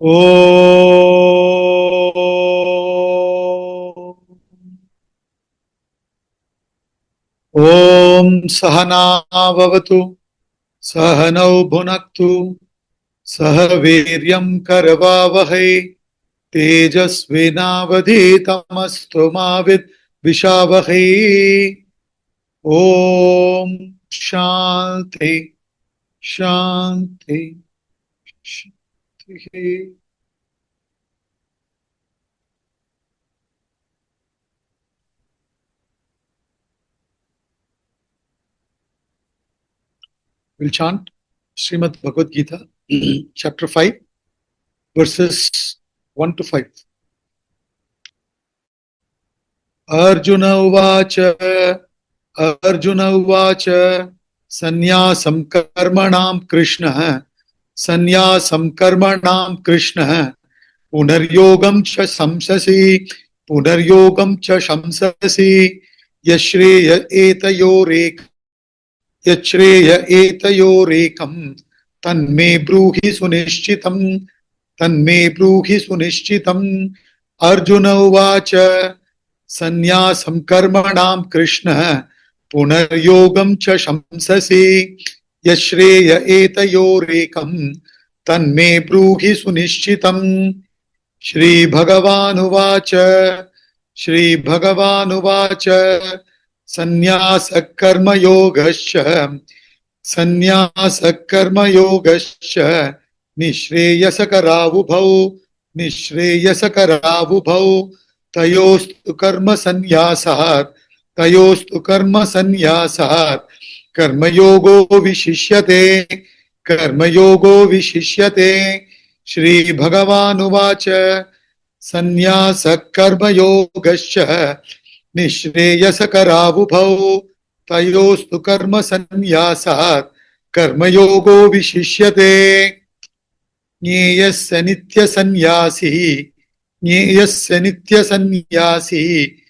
Om Sahana Bhavatu Sahanau Bhunaktu Sahaviryam Karavavahai Tejasvinavadhitamastu Mavid Vishavahai. Om Shanti Shanti Shanti. We'll chant Srimad Bhagavad Gita, chapter 5, verses 1 to 5. Arjuna Uvacha Arjuna Uvacha Sanyasam Karmanam Krishna Sanyasam Karmanam Krishna Punaryogam Cha Samsasi Punaryogam Cha Shamsasi Yashreya Etayorek Yachreya Etayorekam Tanme Bruhi Sunishchitam Tanme Bruhi Sunishchitam. Arjuna Uvacha Sanyasam Karmanam Krishna Punaryogam Cha Shamsasi Yashreya Etayorekam Tanme Bruhi Sunishchitam. Shri Bhagavan Uvacha Shri Bhagavan Uvacha Sanyasa Karma Yogascha Sanyasa Karma Yogascha Nishreyasa Karavubhau Nishreyasa Karavubhau Tayostu Karma Sanyasat Tayostu Karma Sanyasat Karma Yogo Vishishyate Karma Yogo Vishishyate. Shri Bhagavan Uvacha Sanyasa Karma Yogascha Nishreyasa Karavubhau Tayostu Karma Sanyasat Karma Yogo Vishishyate. Nyeyasya Nitya Sanyasi Nyeyasya Nitya Sanyasi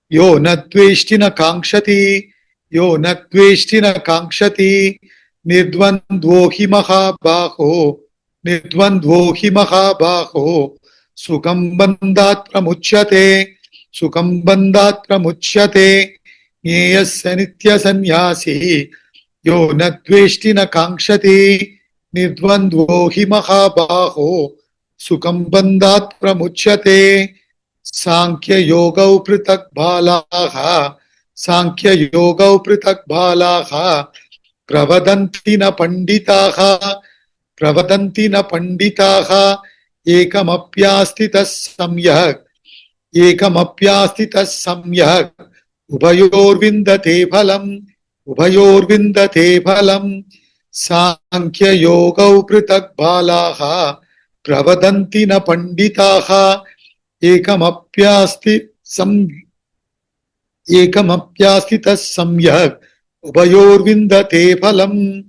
Yo Nadveshtina Kankshati Yo Nadveshtina Kankshati Nirdvandvo Hi Mahabaho Nirdvandvo Hi Mahabaho Sukham Bandhat Pramuchyate Sukham Bandhat Pramuchyate. Nyeyasya Nitya Sanyasi Yo Nadveshtina Kankshati Nirdvandvo Hi Mahabaho Sukham Bandhat Pramuchyate. Sankhya Yogau Pritak Balaha Sankhya Yogau Pritak Balaha Pravadanti na Panditaha Pravadanti na Panditaha Ekamapyastitas Samyak Ekamapyastitas Samyak Ubayor Vindate Phalam Ubayor Vindate Phalam. Sankhya Yogau Pritak Balaha Pravadanti na Panditaha Ekamapyasti tas samyak ubayor vindate phalam.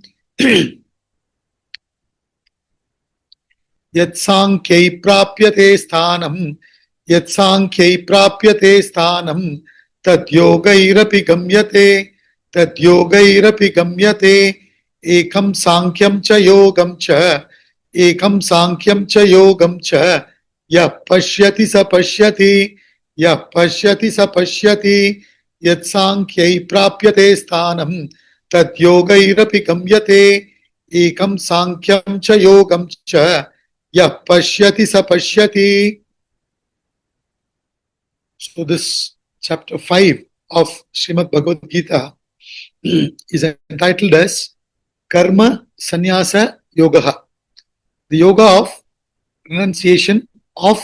Yat sankhya prapyate sthanam Yat sankhya prapyate sthanam Tad yogairapi gamyate Tad yogairapi gamyate. Ekam sankhyam cha yogam cha Ekam sankhyam cha yogam cha Ya pashyati sa pashyati Ya pashyati sa pashyati. Yat sankhya prapyate sthanam Tad yogairapi gamyate. Ekam sankhyam cha yogam cha Ya pashyati sa pashyati. So this chapter 5 of Srimad Bhagavad Gita is entitled as Karma Sannyasa Yoga, the yoga of renunciation of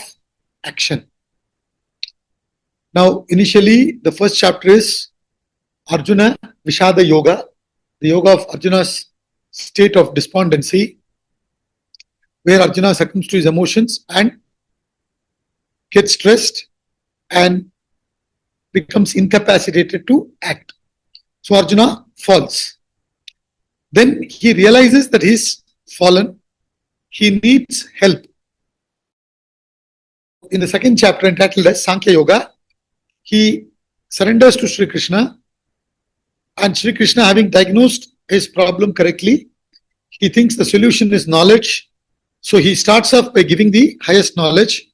action. Now, initially, the first chapter is Arjuna Vishada Yoga, the yoga of Arjuna's state of despondency, where Arjuna succumbs to his emotions and gets stressed and becomes incapacitated to act. So Arjuna falls. Then he realizes that he's fallen. He needs help. In the second chapter entitled as Sankhya Yoga, he surrenders to Sri Krishna, and Sri Krishna, having diagnosed his problem correctly, he thinks the solution is knowledge. So he starts off by giving the highest knowledge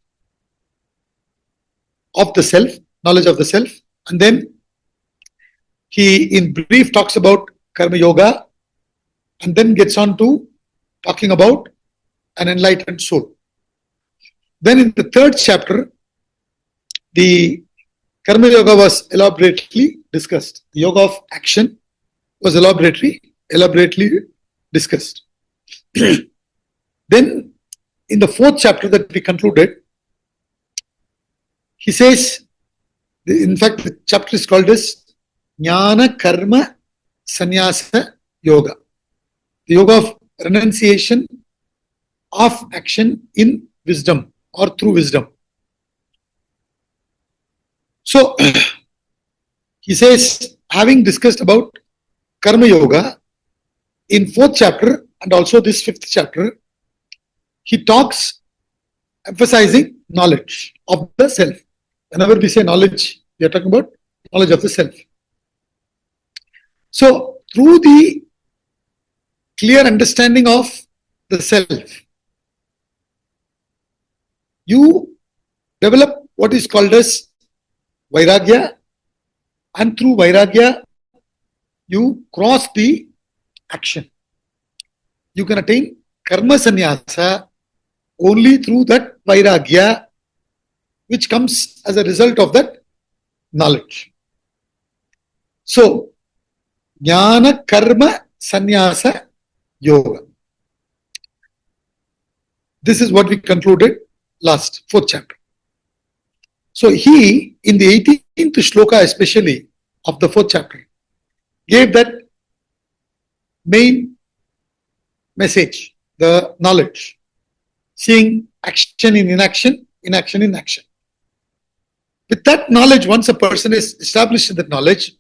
of the self, knowledge of the self, and then he in brief talks about karma yoga and then gets on to talking about an enlightened soul. Then in the third chapter, the karma yoga was elaborately discussed. The yoga of action was elaborately discussed. Then in the fourth chapter that we concluded, he says, in fact, the chapter is called as Jnana Karma Sanyasa Yoga, the yoga of renunciation of action in wisdom or through wisdom. So he says, having discussed about Karma Yoga in fourth chapter and also this fifth chapter, he talks emphasizing knowledge of the self. Whenever we say knowledge, we are talking about knowledge of the self. So through the clear understanding of the self, you develop what is called as vairagya, and through vairagya, you cross the action. You can attain karma sannyasa only through that vairagya, which comes as a result of that knowledge. So, jnana karma sannyasa yoga. This is what we concluded last, fourth chapter. So he, in the 18th shloka especially of the fourth chapter, gave that main message, the knowledge, seeing action in inaction, inaction in action. With that knowledge, once a person is established in that knowledge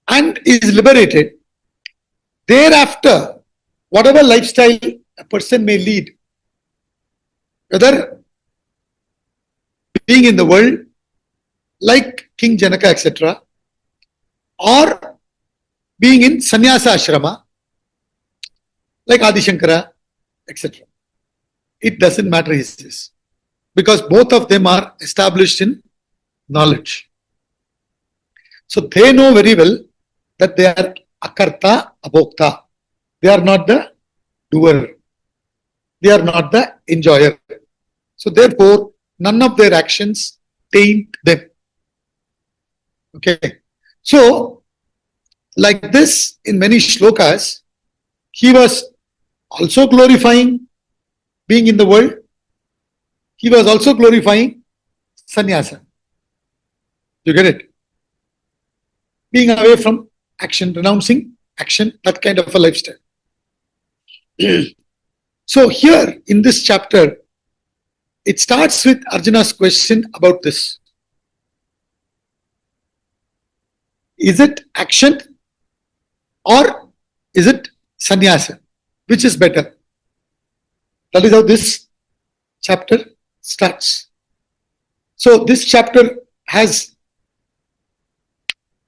and is liberated, thereafter, whatever lifestyle a person may lead, whether being in the world like King Janaka, etc., or being in Sanyasa Ashrama like Adi Shankara, etc. It doesn't matter, he says, because both of them are established in knowledge. So they know very well that they are akarta, abhokta. They are not the doer. They are not the enjoyer. So therefore, none of their actions taint them. Okay. So, like this, in many shlokas, he was also glorifying being in the world. He was also glorifying sannyasa. You get it? Being away from action, renouncing action, that kind of a lifestyle. So here in this chapter, it starts with Arjuna's question about this. Is it action or is it sannyasa? Which is better? That is how this chapter starts. So this chapter has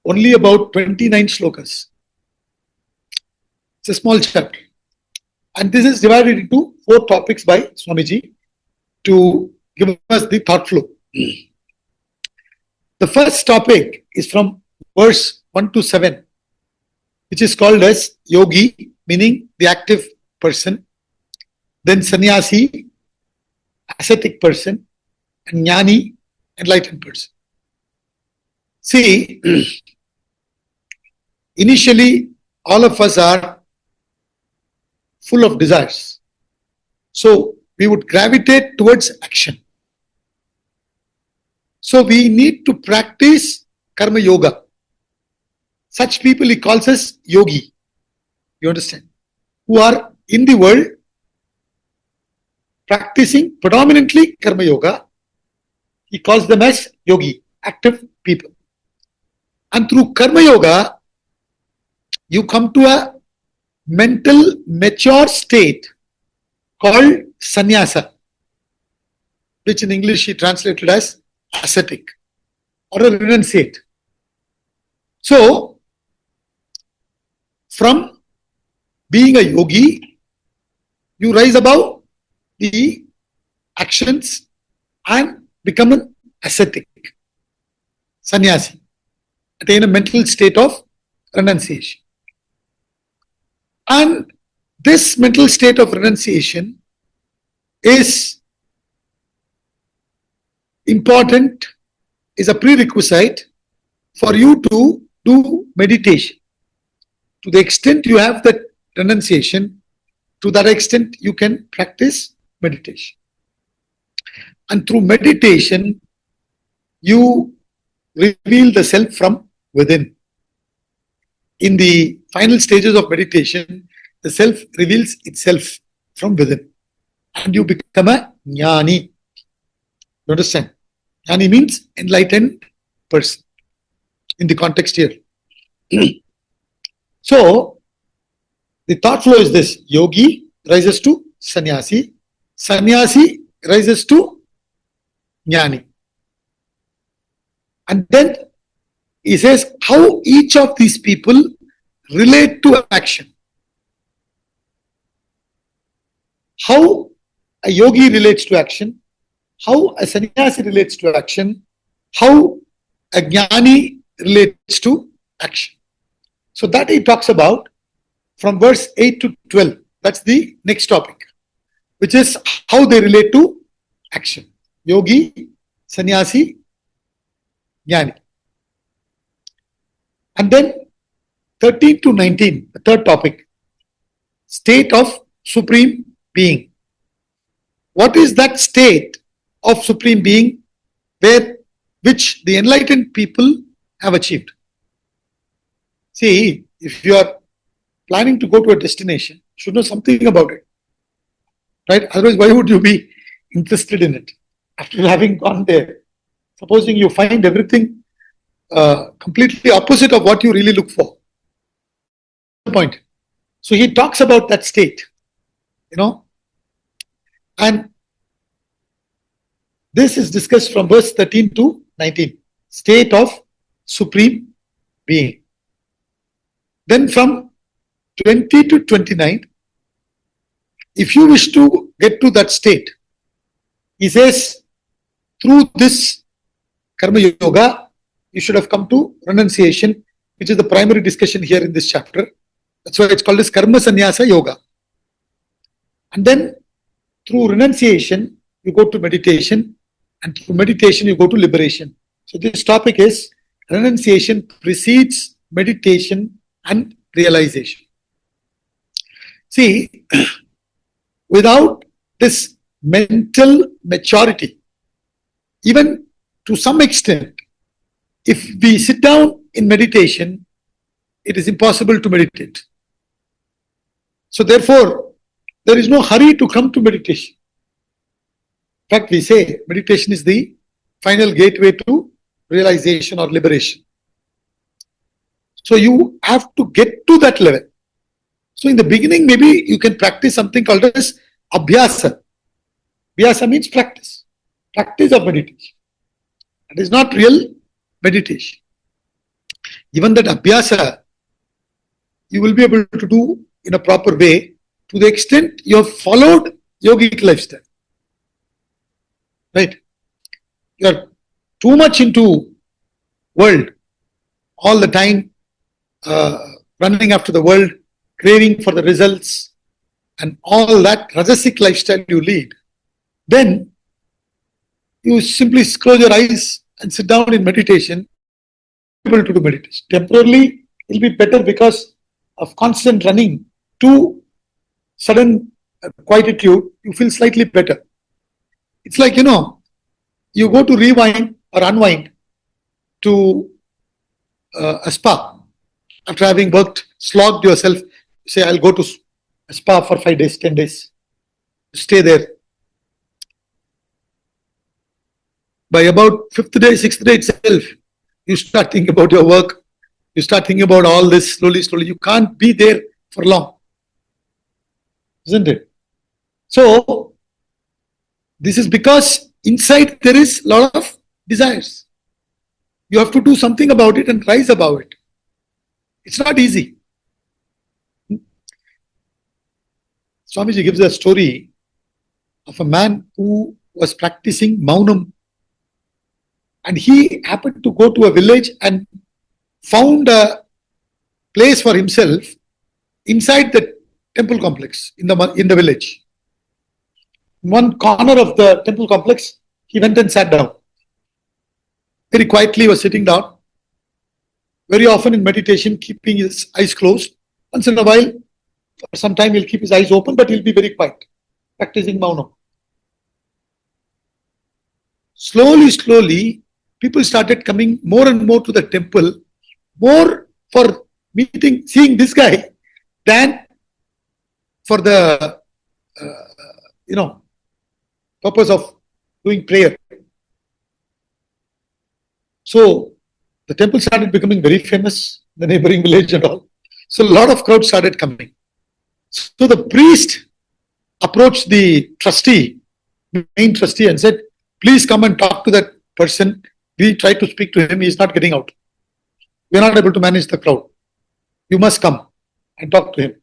only about 29 shlokas. It's a small chapter. And this is divided into 4 topics by Swamiji to give us the thought flow. The first topic is from verse 1 to 7, which is called as yogi, meaning the active person, then Sanyasi, ascetic person, and Gnani, enlightened person. See, initially all of us are full of desires. So we would gravitate towards action. So we need to practice karma yoga. Such people he calls as yogi. You understand? Who are in the world practicing predominantly karma yoga. He calls them as yogi, active people. And through karma yoga, you come to a mental mature state called sannyasa, which in English he translated as ascetic or a renunciate. So, from being a yogi, you rise above the actions and become an ascetic, sannyasi, attain a mental state of renunciation. And this mental state of renunciation is important, is a prerequisite for you to do meditation. To the extent you have that renunciation, to that extent you can practice meditation. And through meditation, you reveal the self from within. In the final stages of meditation, the self reveals itself from within. And you become a Gnani. You understand? Gnani means enlightened person in the context here. So, the thought flow is this: yogi rises to sannyasi, sannyasi rises to Gnani. And then he says how each of these people relate to action. How a yogi relates to action, how a sannyasi relates to action, how a Gnani relates to action. So that he talks about from verse 8 to 12. That's the next topic, which is how they relate to action. Yogi, sannyasi, Gnani. And then 13 to 19, the third topic, state of supreme being. What is that state of supreme being which the enlightened people have achieved? See, if you are planning to go to a destination, you should know something about it, right? Otherwise, why would you be interested in it after having gone there? Supposing you find everything completely opposite of what you really look for. Point. So he talks about that state, and this is discussed from verse 13 to 19, state of supreme being. Then from 20 to 29, if you wish to get to that state, he says, through this karma yoga, you should have come to renunciation, which is the primary discussion here in this chapter. That's why it's called as karma sannyasa yoga. And then through renunciation, you go to meditation, and through meditation, you go to liberation. So this topic is renunciation precedes meditation and realization. See, without this mental maturity, even to some extent, if we sit down in meditation, it is impossible to meditate. So therefore, there is no hurry to come to meditation. In fact, we say meditation is the final gateway to realization or liberation. So you have to get to that level. So in the beginning, maybe you can practice something called as abhyasa. Abhyasa means practice. Practice of meditation. It is not real meditation. Even that abhyasa, you will be able to do in a proper way to the extent you have followed yogic lifestyle. Right? You are too much into world all the time, running after the world, craving for the results, and all that rajasic lifestyle you lead. Then you simply close your eyes and sit down in meditation, able to do meditation. Temporarily, it will be better because of constant running to sudden quietude, you feel slightly better. It's like, you go to rewind or unwind to a spa. After having worked, slogged yourself, say, I'll go to a spa for 5 days, 10 days. Stay there. By about 5th day, 6th day itself, you start thinking about your work. You start thinking about all this slowly. You can't be there for long. Isn't it? So, this is because inside there is a lot of desires. You have to do something about it and rise above it. It's not easy. Swamiji gives a story of a man who was practicing Maunam, and he happened to go to a village and found a place for himself inside the temple complex in the village. In one corner of the temple complex, he went and sat down. Very quietly, he was sitting down. Very often in meditation, keeping his eyes closed. Once in a while, for some time, he'll keep his eyes open, but he'll be very quiet, practicing Maunam. Slowly, people started coming more and more to the temple, more for seeing this guy than for the, purpose of doing prayer. So the temple started becoming very famous, the neighboring village and all. So a lot of crowds started coming. So the priest approached the main trustee, and said, please come and talk to that person. We tried to speak to him. He is not getting out. We are not able to manage the crowd. You must come and talk to him.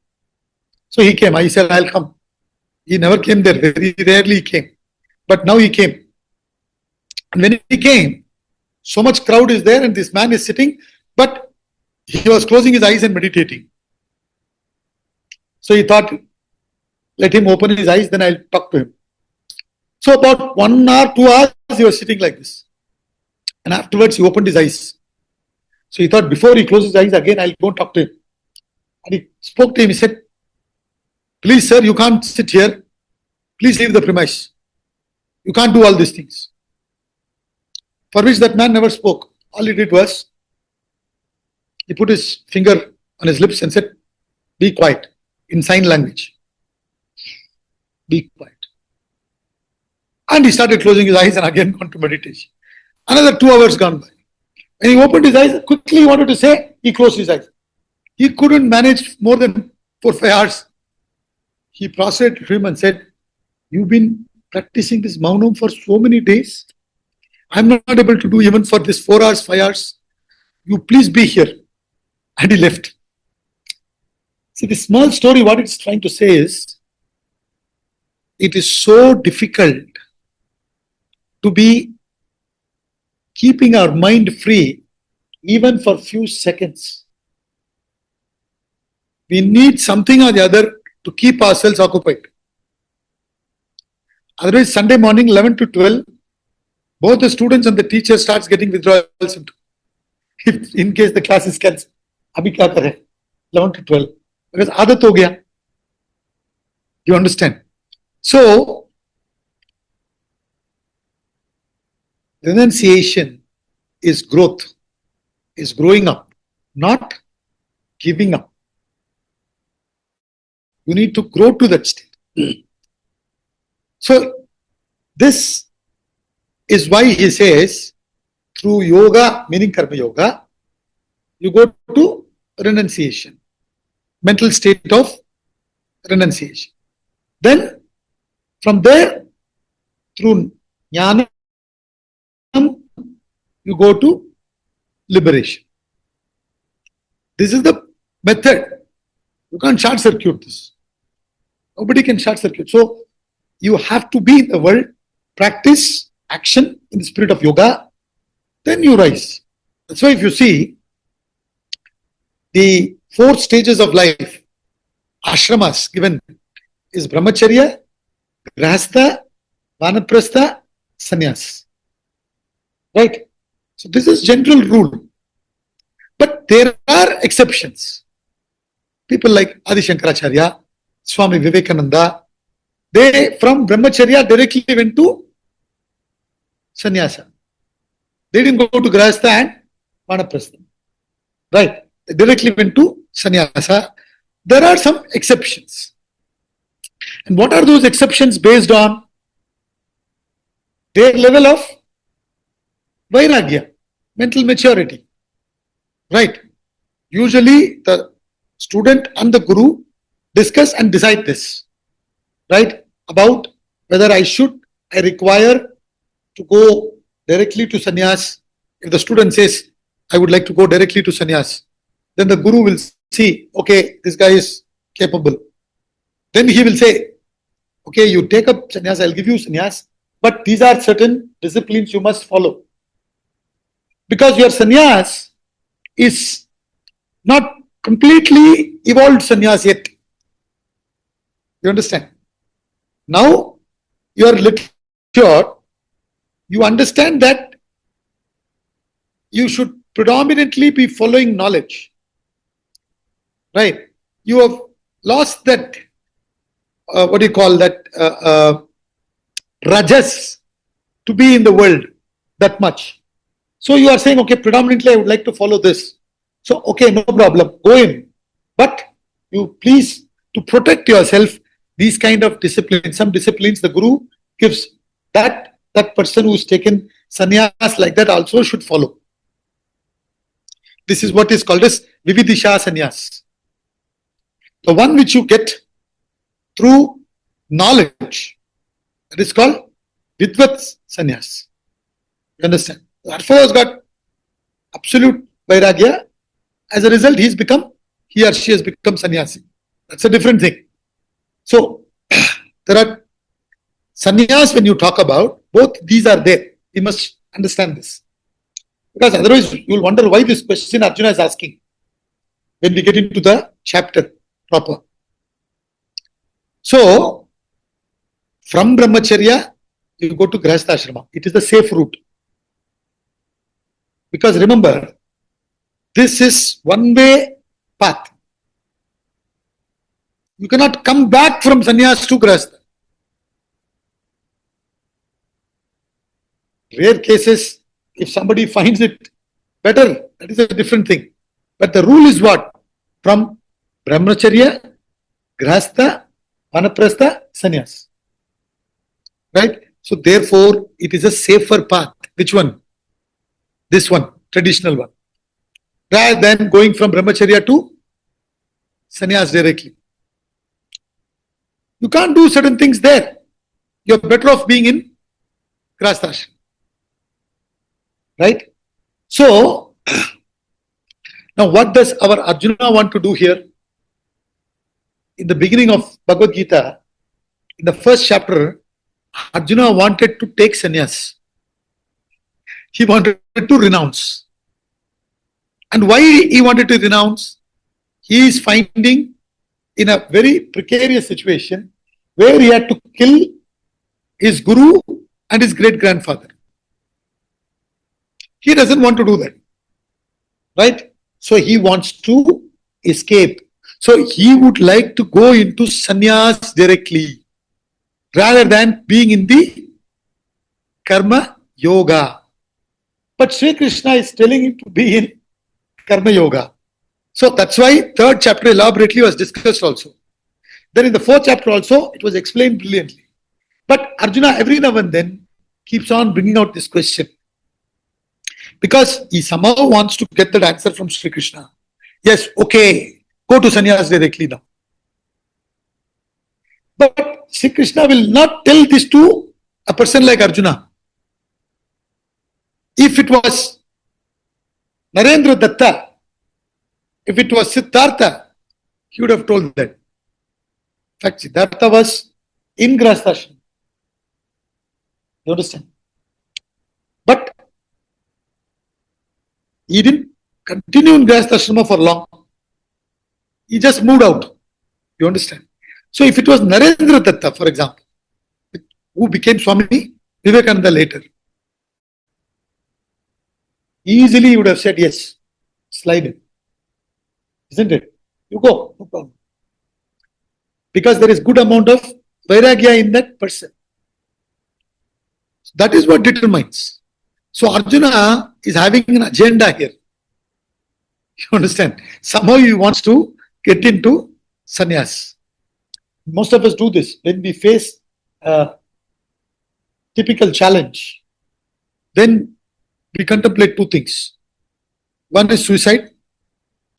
So he came. I said, I'll come. He never came there. Very rarely he came. But now he came. And when he came, so much crowd is there and this man is sitting, but he was closing his eyes and meditating. So he thought, let him open his eyes, then I'll talk to him. So about 1 hour, 2 hours, he was sitting like this. And afterwards, he opened his eyes. So he thought, before he closes his eyes again, I'll go and talk to him. And he spoke to him. He said, please, sir, you can't sit here. Please leave the premise. You can't do all these things. For which that man never spoke. All he did was, he put his finger on his lips and said, be quiet, in sign language. Be quiet. And he started closing his eyes and again gone to meditation. Another 2 hours gone by. When he opened his eyes, quickly he wanted to say, he closed his eyes. He couldn't manage more than 4-5 hours. He prostrated to him and said, you've been practicing this Maunam for so many days. I'm not able to do even for this 4 hours, 5 hours. You please be here. And he left. See, this small story, what it's trying to say is, it is so difficult to be keeping our mind free even for few seconds. We need something or the other to keep ourselves occupied. Otherwise, Sunday morning, 11 to 12, both the students and the teacher starts getting withdrawal symptoms. If in case the class is cancelled, abhi kya kare? 11 to 12. Because aadat ho gaya. You understand? So, renunciation is growth, is growing up, not giving up. You need to grow to that state. So, this is why he says, through yoga, meaning karma yoga, you go to renunciation, mental state of renunciation. Then, from there, through jnana, you go to liberation. This is the method. You can't short circuit this. Nobody can short circuit. So, you have to be in the world, practice action in the spirit of yoga, then you rise. That's why if you see the 4 stages of life, ashramas given is brahmacharya, grahastha, vanaprastha, sannyas. Right? So this is general rule. But there are exceptions. People like Adi Shankaracharya, Swami Vivekananda, they from brahmacharya directly went to sannyasa. They didn't go to grahastha and vanaprastha. Right? They directly went to sannyasa. There are some exceptions. And what are those exceptions based on? Their level of vairagya, mental maturity. Right? Usually the student and the guru discuss and decide this. Right? About whether I require to go directly to sannyas. If the student says, I would like to go directly to sannyas, then the guru will see, okay, this guy is capable. Then he will say, okay, you take up sannyas, I'll give you sannyas, but these are certain disciplines you must follow. Because your sannyas is not completely evolved sannyas yet. You understand? Now you are little mature, you understand that you should predominantly be following knowledge. Right? You have lost that, what do you call that, rajas to be in the world that much. So you are saying, okay, predominantly I would like to follow this. So, okay, no problem, go in. But you please, to protect yourself, these kind of disciplines, some disciplines the Guru gives, that person who's taken sannyas like that also should follow. This is what is called as Vividisha sannyas. The one which you get through knowledge, that is called Vidvat sannyas. You understand? That fellow has got absolute vairagya. As a result, he or she has become sannyasi. That's a different thing. So, there are sannyas when you talk about, both these are there. We must understand this. Because otherwise, you will wonder why this question Arjuna is asking when we get into the chapter proper. So, from brahmacharya, you go to grihastha ashrama. It is the safe route. Because remember, this is one-way path. You cannot come back from sannyas to grihastha. Rare cases, if somebody finds it better, that is a different thing. But the rule is what? From brahmacharya, grihastha, vanaprastha, sannyas. Right? So therefore, it is a safer path. Which one? This one, traditional one. Rather than going from brahmacharya to sannyas directly. You can't do certain things there. You're better off being in grihastha ashrama. Right? So, now what does our Arjuna want to do here? In the beginning of Bhagavad Gita, in the first chapter, Arjuna wanted to take sannyas. He wanted to renounce. And why he wanted to renounce? He is finding in a very precarious situation where he had to kill his guru and his great-grandfather. He doesn't want to do that. Right? So he wants to escape. So he would like to go into sannyas directly rather than being in the karma yoga. But Sri Krishna is telling him to be in karma yoga. So that's why third chapter elaborately was discussed also. Then in the fourth chapter also, it was explained brilliantly. But Arjuna every now and then keeps on bringing out this question. Because he somehow wants to get that answer from Sri Krishna. Yes, okay, go to sannyas directly now. But Sri Krishna will not tell this to a person like Arjuna. If it was Narendra Datta, if it was Siddhartha, he would have told that. In fact, Siddhartha was in grihastha ashrama. You understand? But he didn't continue in grihastha ashrama for long. He just moved out. You understand? So if it was Narendra Datta, for example, who became Swami Vivekananda later, easily he would have said yes, slide in. Isn't it? You go, no problem. Because there is good amount of vairagya in that person. That is what determines. So Arjuna is having an agenda here. You understand? Somehow he wants to get into sannyas. Most of us do this when we face a typical challenge. Then we contemplate two things. One is suicide,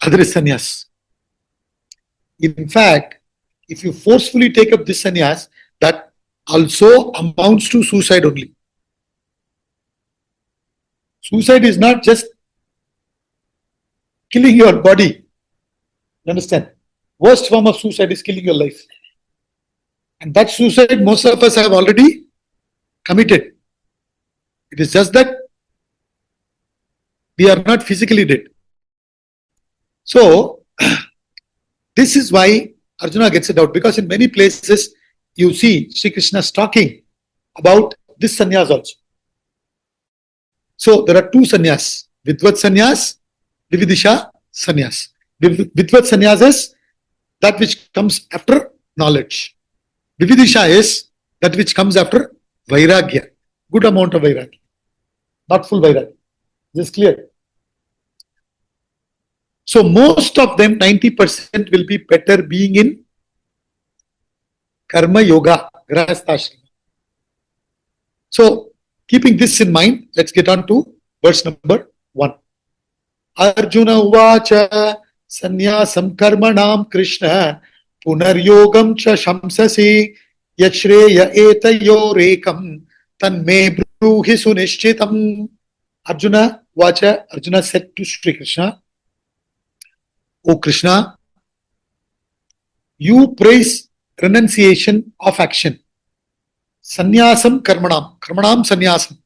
other is sannyas. In fact, if you forcefully take up this sannyas, that also amounts to suicide only. Suicide is not just killing your body. You understand? Worst form of suicide is killing your life. And that suicide most of us have already committed. It is just that we are not physically dead. So, this is why Arjuna gets it out, because in many places you see Sri Krishna is talking about this sannyas also. So, there are two sannyas, Vidvat sannyas, Vividisha sannyas. Vidvat sannyas is that which comes after knowledge. Vividisha is that which comes after vairagya, good amount of vairagya, not full vairagya. Is this clear? So most of them, 90% will be better being in karma yoga, grahasthashrama. So keeping this in mind, let's get on to verse number 1. Arjuna uvacha sanyasam karmanam Krishna punaryogam cha shamsasi yachreya etayorekam tanme bruhi sunishchitam. Arjuna uvacha, Arjuna said to Sri Krishna, O Krishna, you praise renunciation of action. Sanyasam karmanam, karmanam sanyasam,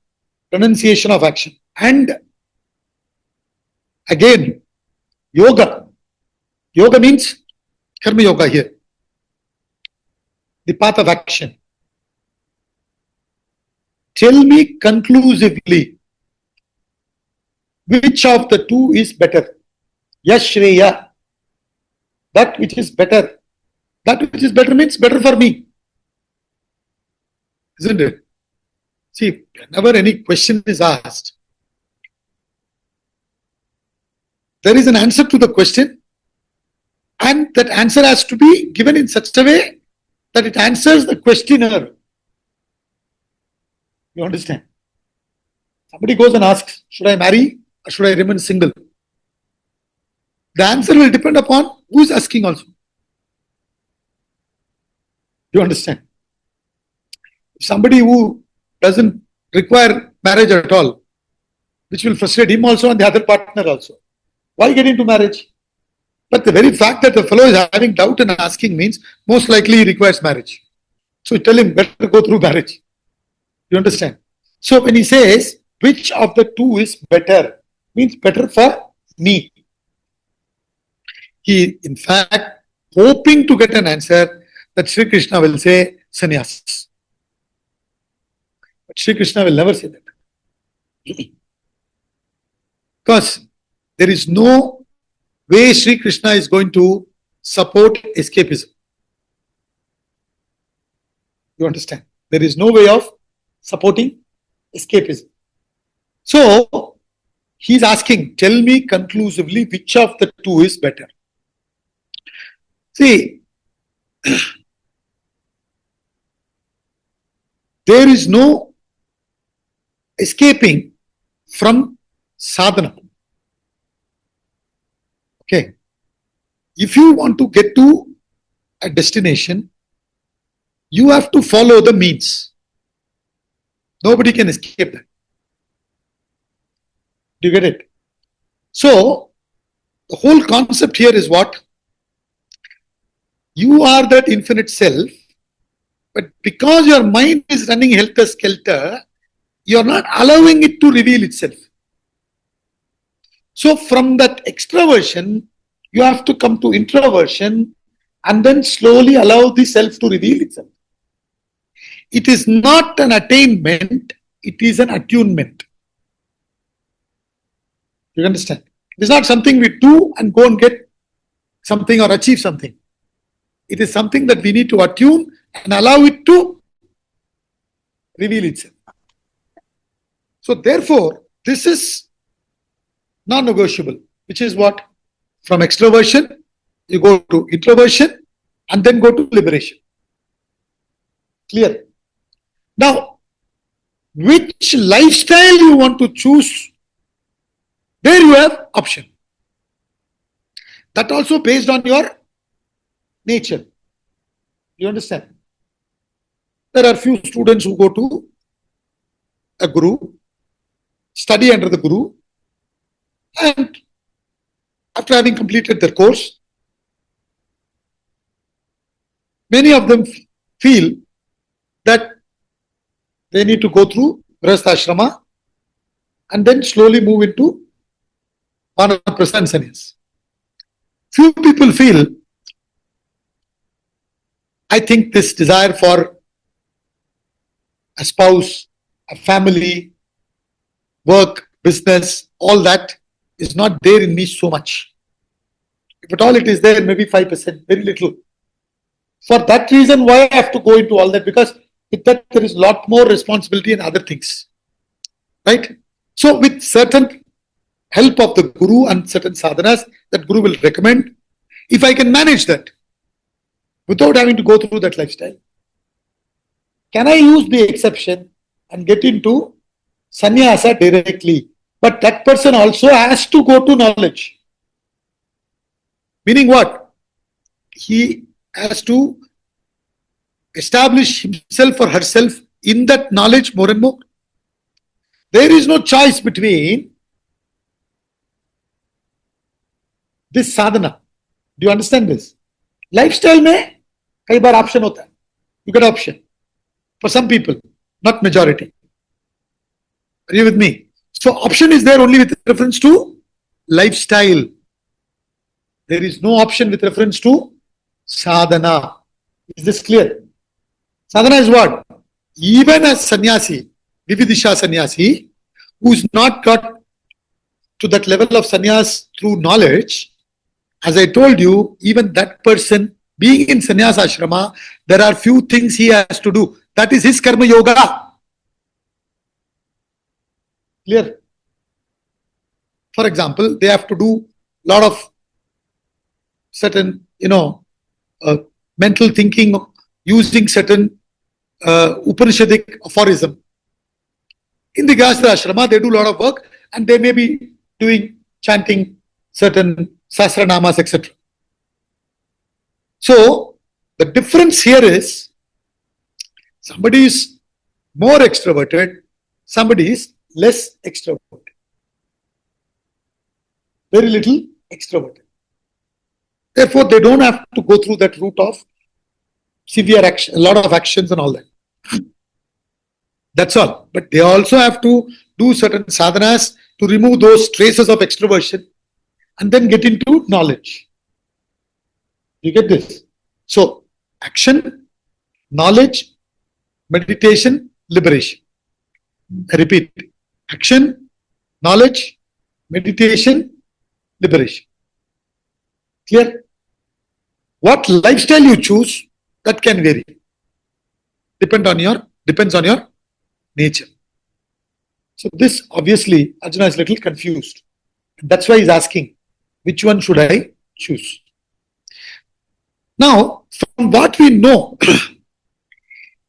renunciation of action. And again, yoga. Yoga means karma yoga here, the path of action. Tell me conclusively which of the two is better. Yashreya, that which is better. That which is better means better for me. Isn't it? See, whenever any question is asked, there is an answer to the question, and that answer has to be given in such a way that it answers the questioner. You understand? Somebody goes and asks, should I marry or should I remain single? The answer will depend upon who is asking also. You understand? Somebody who doesn't require marriage at all, which will frustrate him also and the other partner also. Why get into marriage? But the very fact that the fellow is having doubt and asking means most likely he requires marriage. So you tell him better go through marriage. You understand? So when he says which of the two is better, means better for me. He in fact hoping to get an answer that Sri Krishna will say sannyas. But Sri Krishna will never say that. Because there is no way Sri Krishna is going to support escapism. You understand? There is no way of supporting escapism. So, he is asking, tell me conclusively which of the two is better. See, there is no escaping from sadhana. Okay. If you want to get to a destination, you have to follow the means. Nobody can escape that. Do you get it? So, the whole concept here is what? You are that infinite self, but because your mind is running helter-skelter, you are not allowing it to reveal itself. So from that extraversion, you have to come to introversion and then slowly allow the self to reveal itself. It is not an attainment, it is an attunement. You understand? It is not something we do and go and get something or achieve something. It is something that we need to attune and allow it to reveal itself. So therefore, this is non-negotiable, which is what? From extroversion, you go to introversion and then go to liberation. Clear? Now, which lifestyle you want to choose, there you have option. That also based on your nature. You understand? There are few students who go to a guru, study under the guru, and after having completed their course, many of them feel that they need to go through Grahastha and then slowly move into Vanaprastha and sannyas. Few people feel, I think this desire for a spouse, a family, work, business, all that is not there in me so much. If at all it is there, maybe 5%, very little. For that reason, why I have to go into all that? Because with that there is a lot more responsibility and other things. Right? So with certain help of the Guru and certain sadhanas that Guru will recommend, if I can manage that without having to go through that lifestyle, can I use the exception and get into sannyasa directly? But that person also has to go to knowledge. Meaning what? He has to establish himself or herself in that knowledge more and more. There is no choice between this sadhana. Do you understand this? Lifestyle में कई बार option होता है. You get option. For some people, not majority. Are you with me? So option is there only with reference to lifestyle. There is no option with reference to sadhana. Is this clear? Sadhana is what? Even a sannyasi, vividisha sannyasi, who's not got to that level of sannyas through knowledge, as I told you, even that person being in sannyasa ashrama, there are few things he has to do. That is his karma yoga. Clear? For example, they have to do a lot of certain, mental thinking using certain Upanishadic aphorism. In the Grahastha ashrama, they do a lot of work and they may be doing chanting certain Sahasranamas, etc. So, the difference here is somebody is more extroverted, somebody is less extroverted. Very little extroverted. Therefore, they don't have to go through that route of severe action, a lot of actions and all that. That's all. But they also have to do certain sadhanas to remove those traces of extroversion and then get into knowledge. You get this? So, action, knowledge, meditation, liberation. I repeat. Action, knowledge, meditation, liberation. Clear? What lifestyle you choose, that can vary. Depends on your nature. So this obviously Arjuna is a little confused. That's why he's asking, which one should I choose? Now, from what we know,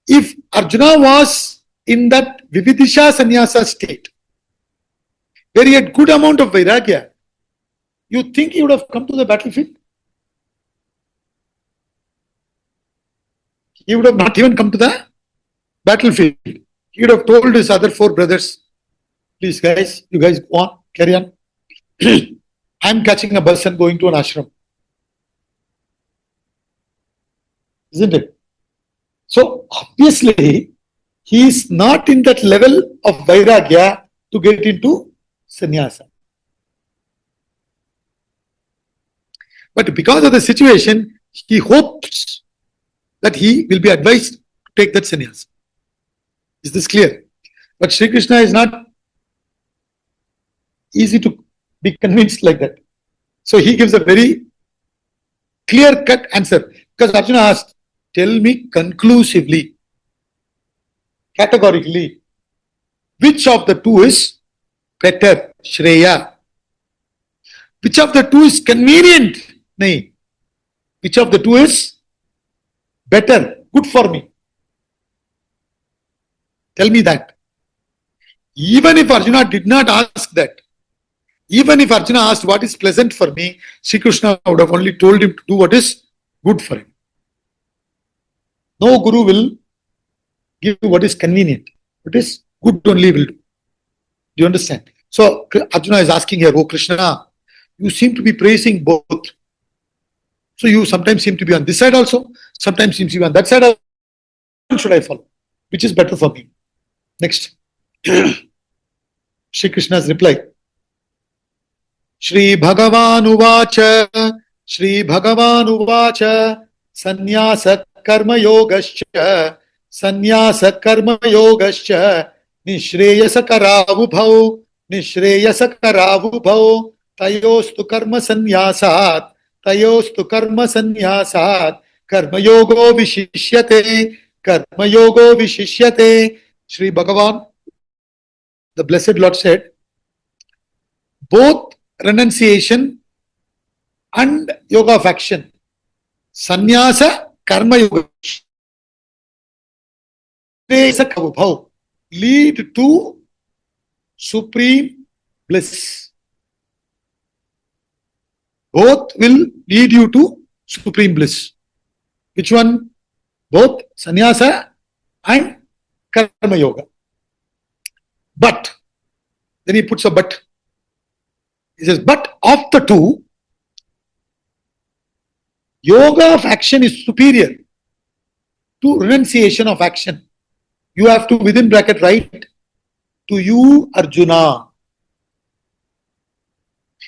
if Arjuna was in that vividisha sannyasa state, where he had good amount of vairagya, you think he would have come to the battlefield? He would have not even come to the battlefield. He would have told his other 4 brothers, please guys, you guys go on, carry on. I'm catching a bus and going to an ashram. Isn't it? So obviously, he is not in that level of vairagya to get into sannyasa. But because of the situation, he hopes that he will be advised to take that sannyasa. Is this clear? But Sri Krishna is not easy to be convinced like that. So he gives a very clear-cut answer. Because Arjuna asked, tell me conclusively, categorically, which of the two is better, Shreya? Which of the two is convenient? Nahi. Which of the two is better, good for me? Tell me that. Even if Arjuna did not ask that, even if Arjuna asked what is pleasant for me, Sri Krishna would have only told him to do what is good for him. No Guru will give what is convenient. What is good only will do. Do you understand? So Arjuna is asking here, oh Krishna, you seem to be praising both. So you sometimes seem to be on this side also, sometimes seem to be on that side should I follow? Which is better for me? Next. Shri Krishna's reply. Shri Bhagavan Uvacha, Shri Bhagavan Uvacha, Sanyasa Karma Yogascha, Sanyasa Karma Yogascha, Nishreyasa Karavubhau, Nishreyasa Karavubhau, Tayostu Karma Sanyasat, Tayostu Karma Sanyasat, Karma Yogo Vishishyate, Karma Yogo Vishishyate. Shri Bhagavan, the Blessed Lord said, both renunciation and yoga of action, sannyasa, karma yoga, lead to supreme bliss. Both will lead you to supreme bliss. Which one? Both sannyasa and karma yoga. But, then he puts a but. He says, but of the two, yoga of action is superior to renunciation of action. You have to, within bracket, write, to you, Arjuna.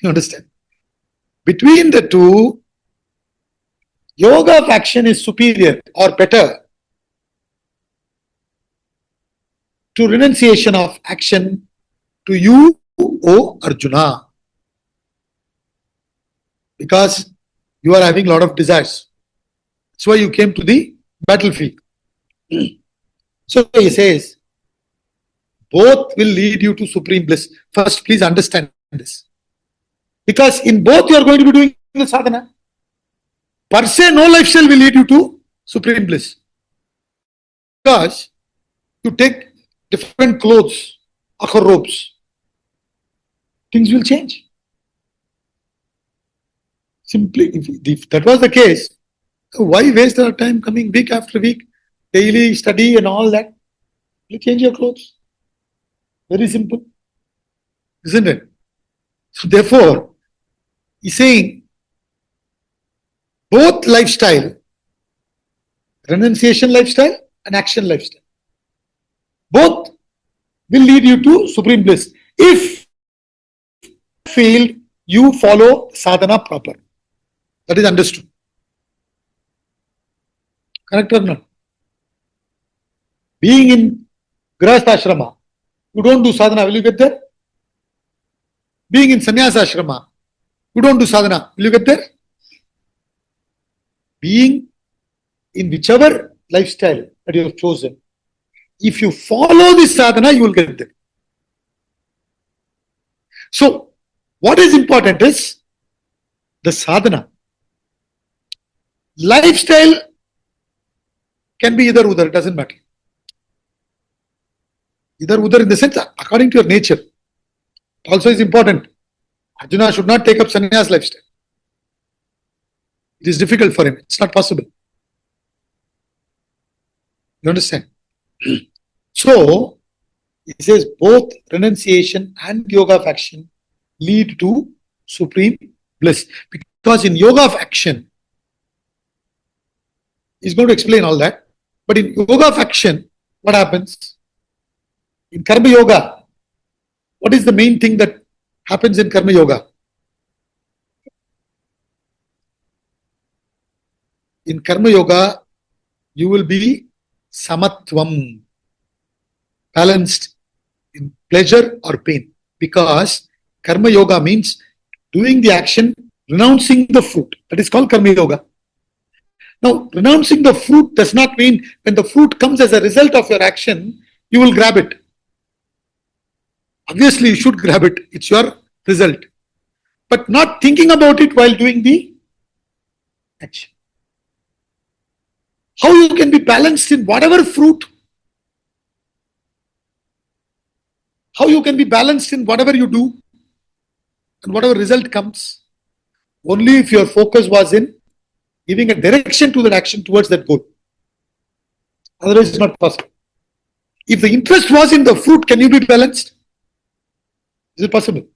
You understand? Between the two, yoga of action is superior or better to renunciation of action to you, O Arjuna. Because you are having a lot of desires. That's why you came to the battlefield. So he says, both will lead you to supreme bliss. First, please understand this. Because in both you are going to be doing the sadhana. Per se, no lifestyle will lead you to supreme bliss. Because you take different clothes, akhar robes, things will change. Simply, if that was the case, why waste our time coming week after week, daily study and all that? You change your clothes. Very simple. Isn't it? So therefore, he's saying both lifestyle, renunciation lifestyle and action lifestyle, both will lead you to supreme bliss if field you follow sadhana proper. That is understood. Correct or not? Being in Grahastha Ashrama, you don't do sadhana, will you get there? Being in Sanyasa Ashrama, you don't do sadhana, will you get there? Being in whichever lifestyle that you have chosen, if you follow this sadhana, you will get there. So, what is important is the sadhana. Lifestyle can be either udar, it doesn't matter. Either udar in the sense, according to your nature. Also is important. Arjuna should not take up sannyas lifestyle. It is difficult for him. It's not possible. You understand? So, he says both renunciation and yoga of action lead to supreme bliss. Because in yoga of action, he's going to explain all that. But in yoga of action, what happens? In karma yoga, what is the main thing that happens in karma yoga? In karma yoga, you will be samatvam, balanced in pleasure or pain. Because karma yoga means doing the action, renouncing the fruit. That is called karma yoga. Now, renouncing the fruit does not mean when the fruit comes as a result of your action, you will grab it. Obviously, you should grab it. It's your result. But not thinking about it while doing the action. How you can be balanced in whatever fruit? How you can be balanced in whatever you do and whatever result comes? Only if your focus was in giving a direction to that action towards that goal. Otherwise, it's not possible. If the interest was in the fruit, can you be balanced? Is it possible?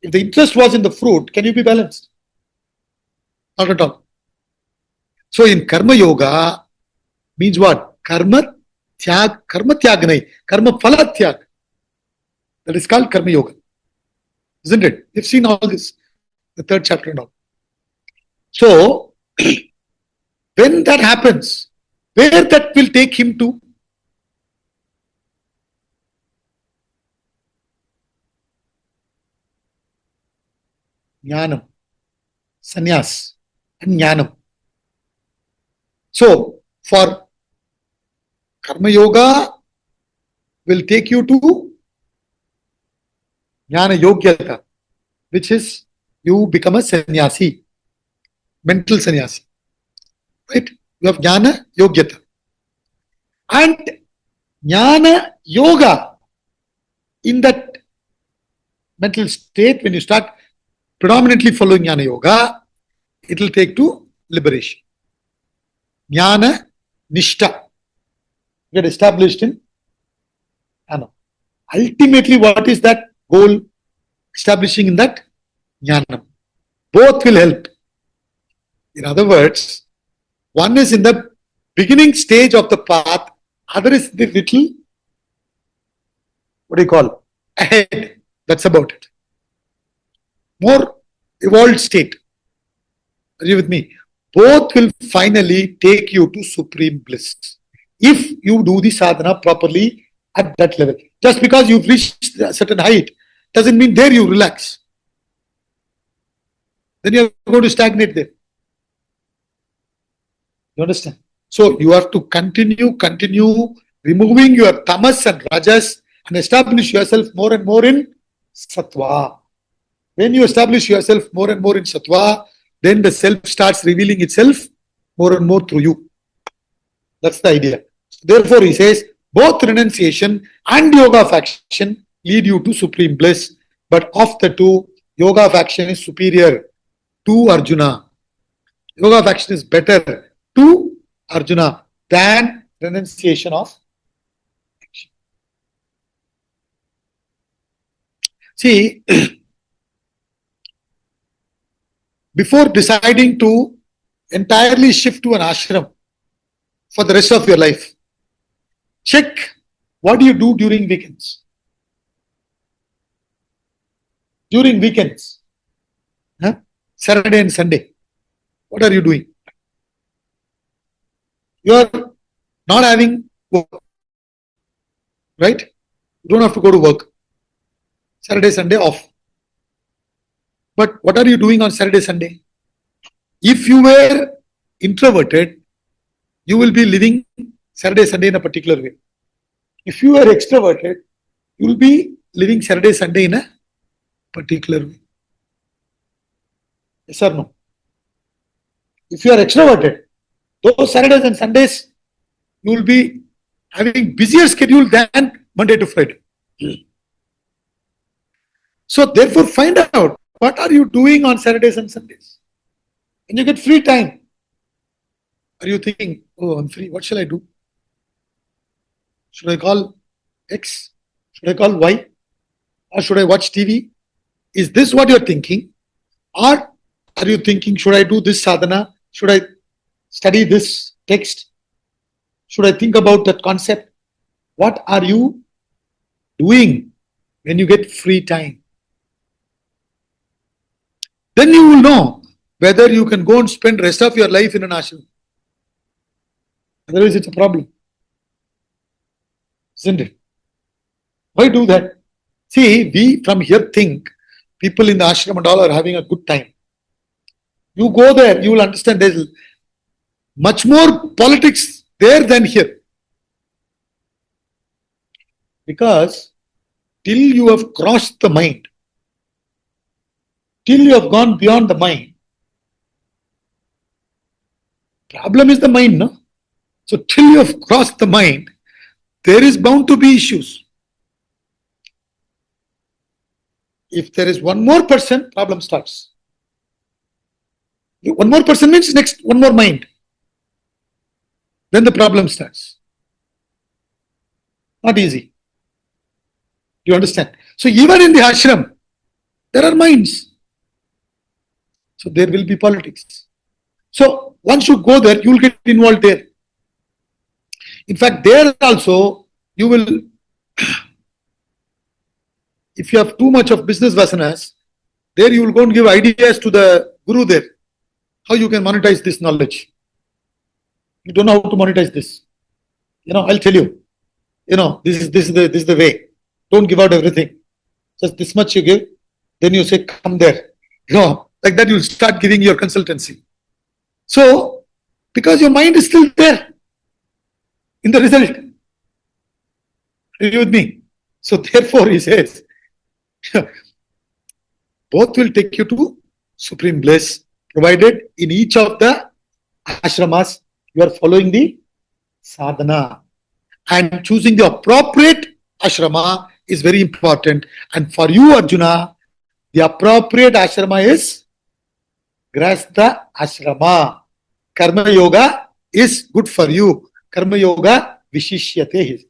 If the interest was in the fruit, can you be balanced? Not at all. So in karma yoga means what? karma tyag nahi, karma phala tyag. That is called karma yoga. Isn't it? You've seen all this, the third chapter now. So, when that happens, where that will take him to? Jnanam, sannyas, and jnanam. So, for karma yoga will take you to jnana yogyata, which is you become a sannyasi, mental sannyasi. Right? You have jnana yogyata. And jnana yoga, in that mental state, when you start predominantly following jnana yoga, it will take to liberation. Jnana nishta get established in jnana. Ultimately, what is that goal? Establishing in that jnanam. Both will help. In other words, one is in the beginning stage of the path, other is the little, what do you call, ahead. That's about it. More evolved state. Are you with me? Both will finally take you to supreme bliss. If you do the sadhana properly at that level. Just because you've reached a certain height doesn't mean there you relax. Then you're going to stagnate there. You understand? So you have to continue removing your tamas and rajas and establish yourself more and more in sattva. When you establish yourself more and more in sattva, then the self starts revealing itself more and more through you. That's the idea. Therefore, he says, both renunciation and yoga of action lead you to supreme bliss. But of the two, yoga of action is superior to Arjuna. Yoga of action is better to Arjuna than renunciation of action. See, before deciding to entirely shift to an ashram for the rest of your life, check what do you do during weekends. During weekends, Saturday and Sunday, what are you doing? You are not having work, right? You don't have to go to work. Saturday, Sunday off. But what are you doing on Saturday, Sunday? If you were introverted, you will be living Saturday, Sunday in a particular way. If you are extroverted, you will be living Saturday, Sunday in a particular way. Yes or no? If you are extroverted, those Saturdays and Sundays, you will be having busier schedule than Monday to Friday. So therefore, find out what are you doing on Saturdays and Sundays. When you get free time, are you thinking, oh, I'm free, what shall I do? Should I call X? Should I call Y? Or should I watch TV? Is this what you're thinking? Or are you thinking, should I do this sadhana? Should I study this text? Should I think about that concept? What are you doing when you get free time? Then you will know whether you can go and spend rest of your life in an ashram. Otherwise, it's a problem. Isn't it? Why do that? See, we from here think people in the ashram and all are having a good time. You go there, you will understand there's much more politics there than here. Because till you have crossed the mind, till you have gone beyond the mind, problem is the mind, no? So till you have crossed the mind, there is bound to be issues. If there is one more person, problem starts. One more person means next one more mind. Then the problem starts. Not easy. Do you understand? So even in the ashram, there are minds. So there will be politics. So once you go there, you will get involved there. In fact, there also you will, if you have too much of business vasanas, there you will go and give ideas to the guru there, how you can monetize this knowledge. You don't know how to monetize this. I'll tell you. This is the way. Don't give out everything. Just this much you give, then you say, come there. Like that you'll start giving your consultancy. So, because your mind is still there in the result. Are you with me? So therefore he says, both will take you to supreme bliss, provided in each of the ashramas you are following the sadhana. And choosing the appropriate ashrama is very important. And for you, Arjuna, the appropriate ashrama is Grahastha ashrama. Karma yoga is good for you. Karma yoga vishishyate.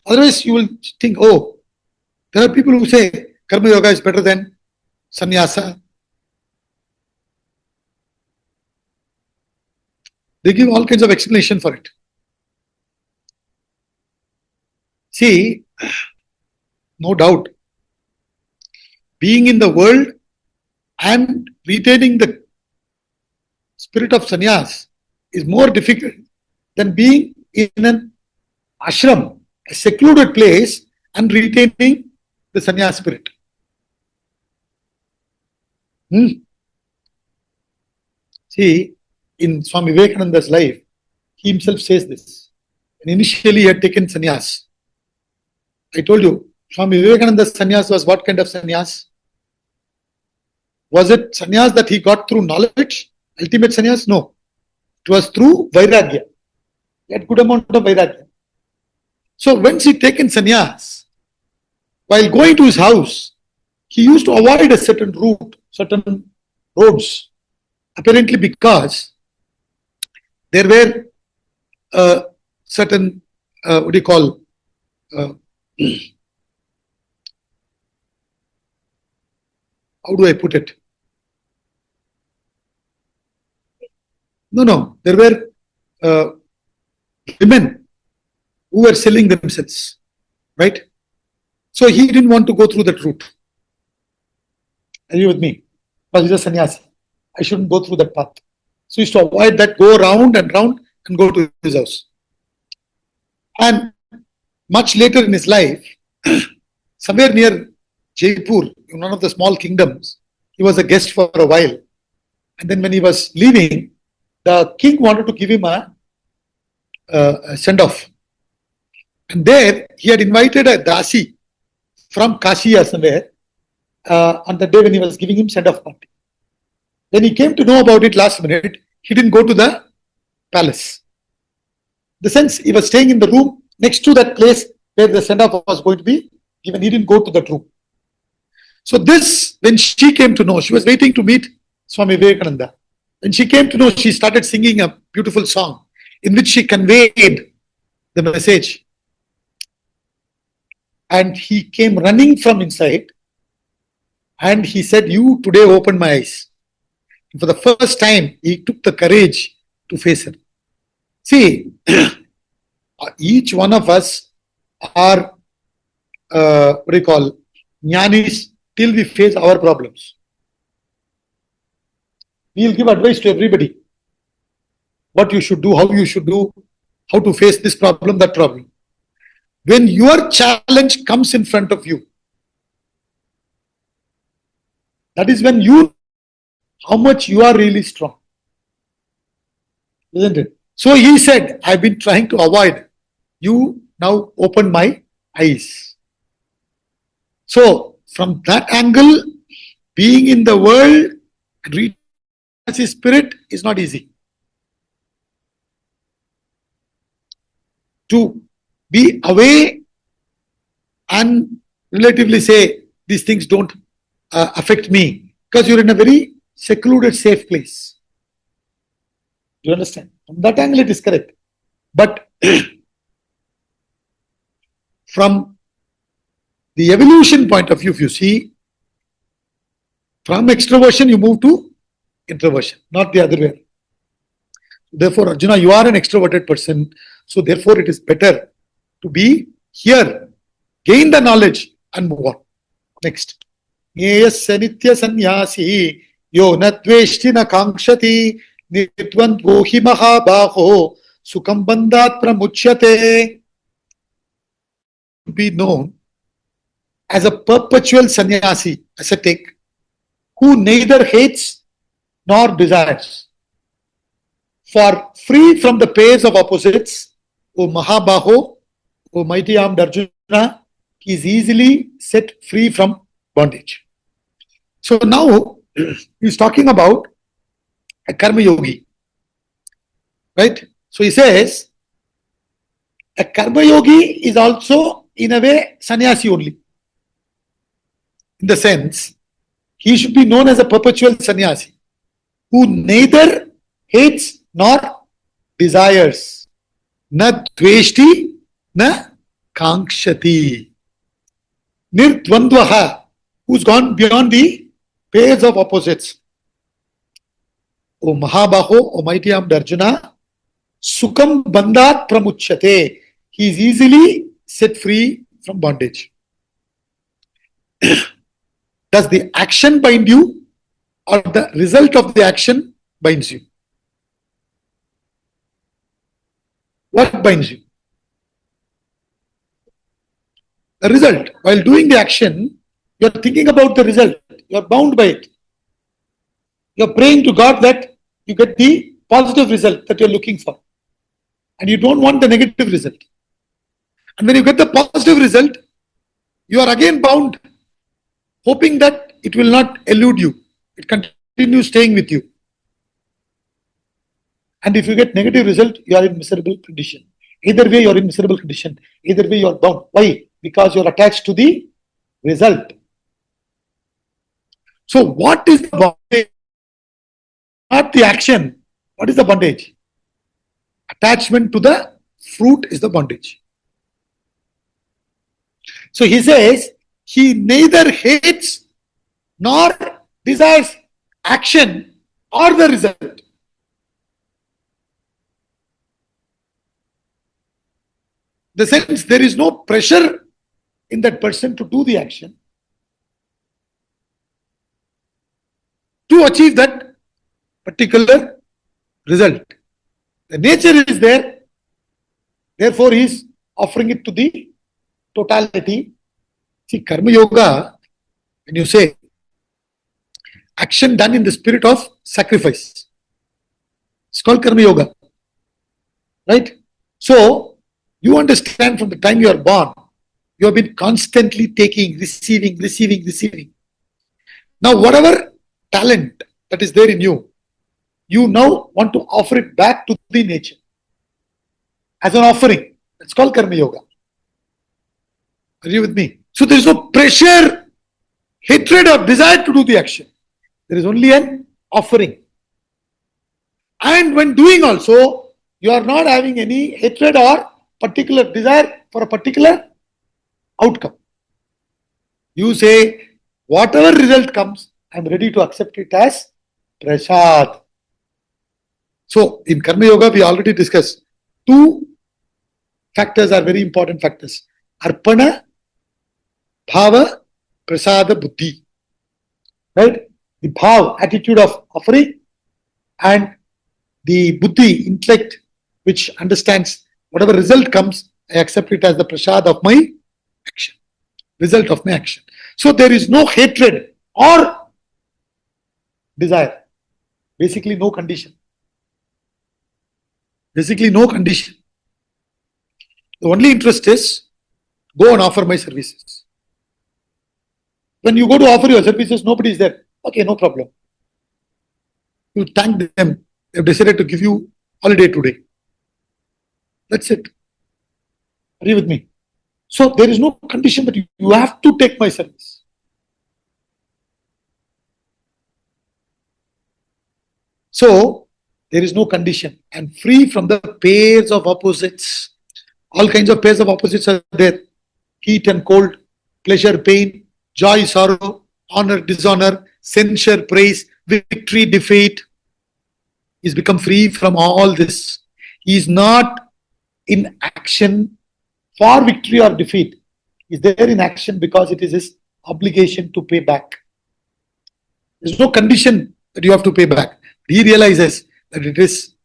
Otherwise, you will think, oh, there are people who say karma yoga is better than sannyasa. They give all kinds of explanation for it. See, no doubt, being in the world and retaining the spirit of sannyas is more difficult than being in an ashram, a secluded place, and retaining the sannyas spirit. See, in Swami Vivekananda's life, he himself says this. And initially he had taken sannyas. I told you, Swami Vivekananda's sannyas was what kind of sannyas? Was it sannyas that he got through knowledge? Ultimate sannyas? No. It was through vairagya. He had good amount of vairagya. So once he taken sannyas, while going to his house, he used to avoid a certain route, certain roads, apparently because there were certain, what do you call, how do I put it? No. There were women who were selling themselves, right? So he didn't want to go through that route. Are you with me? Because he's a sannyasi. I shouldn't go through that path. So he used to avoid that, go round and round and go to his house. And much later in his life, somewhere near Jaipur, in one of the small kingdoms, he was a guest for a while. And then when he was leaving, the king wanted to give him a send-off. And there he had invited a dasi from Kashi or somewhere on the day when he was giving him send-off party. Then he came to know about it last minute. He didn't go to the palace. In the sense, he was staying in the room next to that place where the send-off was going to be given. He didn't go to that room. So this, when she came to know, she was waiting to meet Swami Vivekananda. When she came to know, she started singing a beautiful song in which she conveyed the message. And he came running from inside and he said, "You today opened my eyes." And for the first time, he took the courage to face her. See, each one of us are, what do you call, Gnanis till we face our problems. We will give advice to everybody. What you should do, how you should do, how to face this problem, that problem. When your challenge comes in front of you, that is when you know how much you are really strong. Isn't it? So he said, I've been trying to avoid. You now open my eyes. So from that angle, being in the world and reading his spirit is not easy. To be away and relatively say, these things don't affect me, because you're in a very secluded, safe place. You understand? From that angle, it is correct. But from the evolution point of view, if you see, from extroversion, you move to introversion, not the other way. Therefore, Arjuna, you are an extroverted person. So therefore it is better to be here, gain the knowledge and move on. Next. Nyeyasya nitya sanyasi yo na dveshti na kankshati nidvandvo hi mahabaho sukham bandhat pramuchyate. Be known as a perpetual sannyasi, ascetic, who neither hates nor desires. For free from the pairs of opposites, O Mahabaho, O mighty armed Arjuna, he is easily set free from bondage. So now he's talking about a karma yogi, right? So he says a karma yogi is also in a way sannyasi only, in the sense he should be known as a perpetual sannyasi who neither hates nor desires. Na dveshti na kankshati. Nirdvandvaha, who's gone beyond the pairs of opposites. O Mahabaho, O mighty armed Arjuna, Sukham bandhat pramuchyate. He is easily set free from bondage. Does the action bind you or the result of the action binds you? What binds you? The result. While doing the action, you're thinking about the result. You're bound by it. You're praying to God that you get the positive result that you're looking for. And you don't want the negative result. And when you get the positive result, you are again bound, hoping that it will not elude you. It continues staying with you. And if you get negative result, you are in miserable condition. Either way, you are in miserable condition. Either way, you are bound. Why? Because you are attached to the result. So what is the bondage? Not the action. What is the bondage? Attachment to the fruit is the bondage. So he says, he neither hates nor desires action or the result. The sense there is no pressure in that person to do the action to achieve that particular result. The nature is there, therefore he is offering it to the totality. See, karma yoga, when you say action done in the spirit of sacrifice, it's called karma yoga, right? So you understand from the time you are born, you have been constantly taking, receiving. Now whatever talent that is there in you, you now want to offer it back to the nature as an offering. It's called karma yoga. Are you with me? So there is no pressure, hatred or desire to do the action. There is only an offering. And when doing also, you are not having any hatred or particular desire for a particular outcome. You say, whatever result comes, I am ready to accept it as prasad. So in karma yoga, we already discussed two factors are very important factors. Arpana, bhava, prasada, buddhi. Right? The bhav, attitude of offering, and the buddhi, intellect, which understands whatever result comes, I accept it as the prasad of my action, result of my action. So there is no hatred or desire. Basically no condition. Basically no condition. The only interest is go and offer my services. When you go to offer your services, nobody is there. Okay, no problem. You thank them. They have decided to give you holiday today. That's it. Are you with me? So there is no condition that you have to take my service. So there is no condition, and free from the pairs of opposites. All kinds of pairs of opposites are there. Heat and cold, pleasure, pain, joy, sorrow, honor, dishonor, censure, praise, victory, defeat. He's become free from all this. He is not in action for victory or defeat. He's there in action because it is his obligation to pay back. There's no condition that you have to pay back. He realizes that it is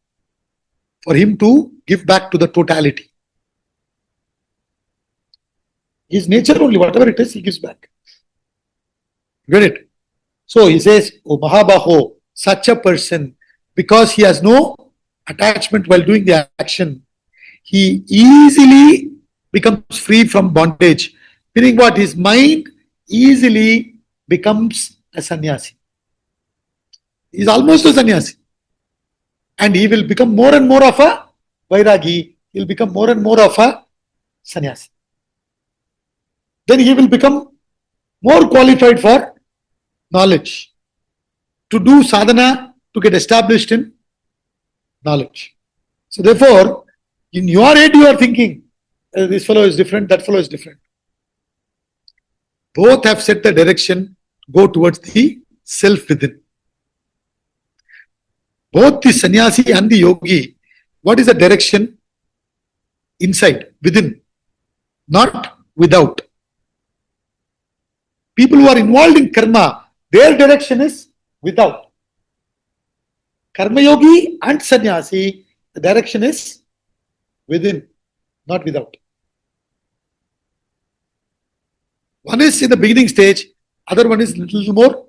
for him to give back to the totality. His nature only, whatever it is, he gives back. Get it? So he says, "Oh Mahabaho, such a person, because he has no attachment while doing the action, he easily becomes free from bondage." Meaning what? His mind easily becomes a sannyasi. He is almost a sannyasi. And he will become more and more of a vairagi. He will become more and more of a sannyasi. Then he will become more qualified for knowledge, to do sadhana, to get established in knowledge. So therefore, in your head you are thinking, this fellow is different, that fellow is different. Both have set the direction, go towards the self within. Both the sannyasi and the yogi, what is the direction? Inside, within, not without. People who are involved in karma, their direction is without. Karma yogi and sannyasi, the direction is within, not without. One is in the beginning stage, other one is little more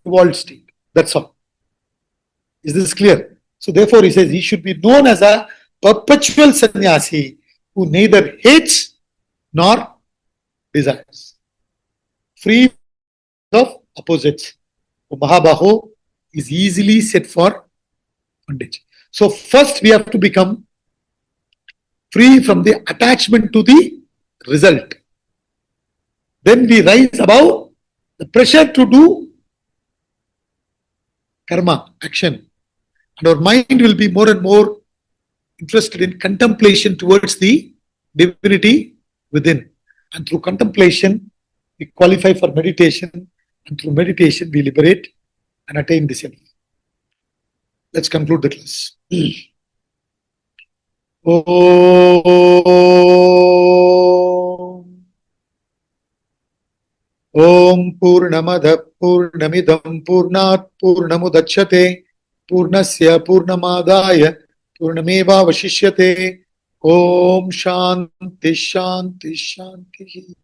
evolved state. That's all. Is this clear? So therefore he says he should be known as a perpetual sannyasi who neither hates nor desires. Free of opposites. Mahabaho is easily set for bondage. So first we have to become free from the attachment to the result. Then we rise above the pressure to do karma, action. And our mind will be more and more interested in contemplation towards the divinity within. And through contemplation, we qualify for meditation. And through meditation, we liberate and attain the self. Let's conclude the class. Om Purnamada Purnamidam Purnat Purnamudachyate Purnasya Purnamadaya Purnameva Vashishyate. Om Shanti Shanti Shanti.